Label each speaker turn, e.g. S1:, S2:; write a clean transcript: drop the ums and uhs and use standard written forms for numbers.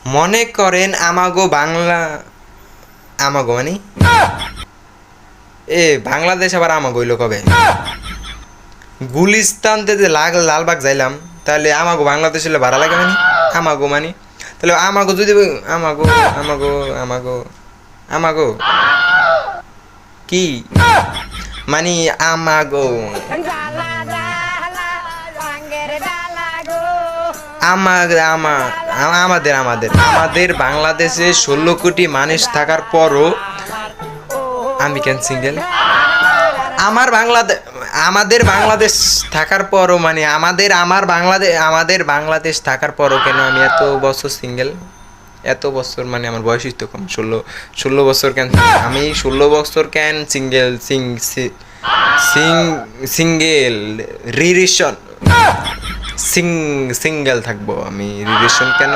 S1: মনে করেন আমাগো বাংলা আমাগো মানে বাংলাদেশ আবার আমাগো হইলো কবে? গুলিস্তান থেকে লালবাগ যাইলাম, তাহলে আমাগো বাংলাদেশ হলে ভাড়া লাগে মানে আমাগো মানে, তাহলে আমাগো যদি আমাগো আমাগো আমাগো আমাগো কি মানে আমাগো আমার আমার আমাদের আমাদের আমাদের বাংলাদেশে 16 কোটি মানুষ থাকার পরও আমি কেন সিঙ্গেল? আমার বাংলাদেশ আমাদের বাংলাদেশ থাকার পরও মানে আমাদের বাংলাদেশ থাকার পরও কেন আমি এত বছর সিঙ্গেল? এত বছর মানে আমার বয়সই তো কম, 16 বছর কেন আমি 16 বছর কেন সিঙ্গেল সিঙ্গেল রিলেশন সিঙ্গেল থাকবো আমি, রিলেশন কেন